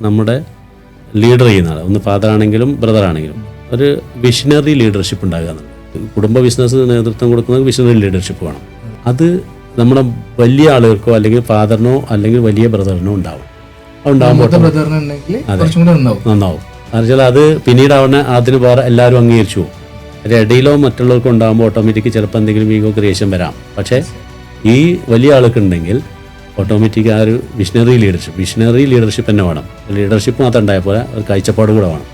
നമ്മുടെ ലീഡർ ചെയ്യുന്ന ആൾ, ഒന്ന് ഫാദർ ആണെങ്കിലും ബ്രദർ ആണെങ്കിലും ഒരു വിഷണറി ലീഡർഷിപ്പ് ഉണ്ടാകുക. കുടുംബ ബിസിനസ് നേതൃത്വം കൊടുക്കുന്നത് വിഷണറി ലീഡർഷിപ്പ് വേണം. അത് നമ്മുടെ വലിയ ആളുകൾക്കോ അല്ലെങ്കിൽ ഫാദറിനോ അല്ലെങ്കിൽ വലിയ ബ്രദറിനോ ഉണ്ടാവും. അതുണ്ടാകുമ്പോൾ നന്നാവും. കാരണം അത് പിന്നീട് അതിന് വേറെ എല്ലാവരും അംഗീകരിച്ചു പോകും. ഇടയിലോ മറ്റുള്ളവർക്കും ഉണ്ടാകുമ്പോൾ ഓട്ടോമാറ്റിക് ചിലപ്പോൾ എന്തെങ്കിലും ഈഗോ ക്രിയേഷൻ വരാം. പക്ഷേ ഈ വലിയ ആൾക്കുണ്ടെങ്കിൽ ഓട്ടോമാറ്റിക് ആ ഒരു വിഷണറി ലീഡർഷിപ്പ് തന്നെ വേണം. ലീഡർഷിപ്പ് മാത്രം ഉണ്ടായ പോലെ ഒരു കാഴ്ചപ്പാട് കൂടെ വേണം.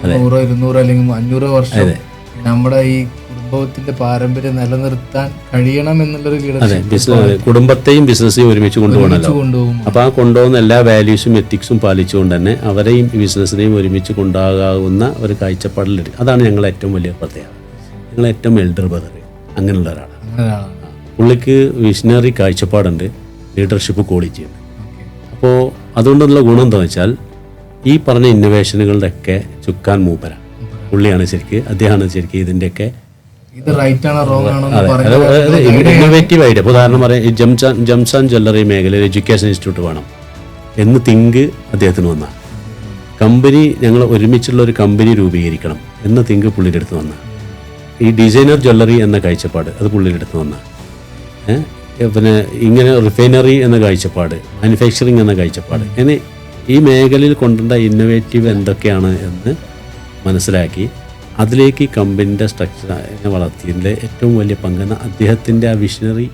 100, 200 അല്ലെങ്കിൽ 500 വർഷം നമ്മുടെ ഈ കുടുംബത്തിന്റെ പാരമ്പര്യം നിലനിർത്താൻ കഴിയണം എന്നുള്ളൊരു ലീഡർഷിപ്പ്. കുടുംബത്തെയും ബിസിനസ്സെയും ഒരുമിച്ച് കൊണ്ടുപോകണമല്ലോ. അപ്പോൾ ആ കൊണ്ടുപോകുന്ന എല്ലാ വാല്യൂസും എത്തിക്സും പാലിച്ചുകൊണ്ട് തന്നെ അവരെയും ബിസിനസ്സിനെയും ഒരുമിച്ച് കൊണ്ടുപോകാവുന്ന ഒരു കാഴ്ചപ്പാടിൽ. അതാണ് ഞങ്ങളുടെ ഏറ്റവും വലിയ പ്രത്യേകത. ഞങ്ങൾ ഏറ്റവും എൽഡർ ബ്രദർ അങ്ങനെയുള്ള ഒരാളാണ്. പുള്ളിക്ക് വിഷണറി കാഴ്ചപ്പാടുണ്ട്, ലീഡർഷിപ്പ് ക്വാളിറ്റി ഉണ്ട്. അപ്പോൾ അതുകൊണ്ടുള്ള ഗുണം എന്താണെന്ന് വെച്ചാൽ ഈ പറഞ്ഞ ഇന്നോവേഷനുകളുടെയൊക്കെ ചുക്കാൻ മൂപ്പര പുള്ളിയാണ് ശരിക്ക്. അദ്ദേഹമാണ് ശരിക്കും ഇതിൻ്റെയൊക്കെ ഇന്നോവേറ്റീവ് ഐഡിയ. ഇപ്പോൾ ഉദാഹരണം പറയാം, ഈ ജംസ് ആൻഡ് ജ്വല്ലറി മേഖലയിൽ എഡ്യൂക്കേഷൻ ഇൻസ്റ്റിറ്റ്യൂട്ട് വേണം എന്ന് തിങ്ക് അദ്ദേഹത്തിന് വന്ന കമ്പനി, ഞങ്ങൾ ഒരുമിച്ചുള്ള ഒരു കമ്പനി രൂപീകരിക്കണം എന്ന തിങ്ക് പുള്ളിയുടെ അടുത്ത് വന്ന ഈ ഡിസൈനർ ജ്വല്ലറി എന്ന കാഴ്ചപ്പാട് അത് പുള്ളിയുടെ അടുത്ത് വന്ന പിന്നെ ഇങ്ങനെ റിഫൈനറി എന്ന കാഴ്ചപ്പാട്, മാനുഫാക്ചറിങ് എന്ന കാഴ്ചപ്പാട്, ഇങ്ങനെ ഈ മേഖലയിൽ കൊണ്ടുവന്ന ഇന്നോവേറ്റീവ് എന്തൊക്കെയാണ് എന്ന് മനസ്സിലാക്കി അതിലേക്ക് കമ്പനിയുടെ സ്ട്രക്ചർ വളർത്തിയതിൻ്റെ ഏറ്റവും വലിയ പങ്കെന്ന് അദ്ദേഹത്തിൻ്റെ ആ വിഷണറി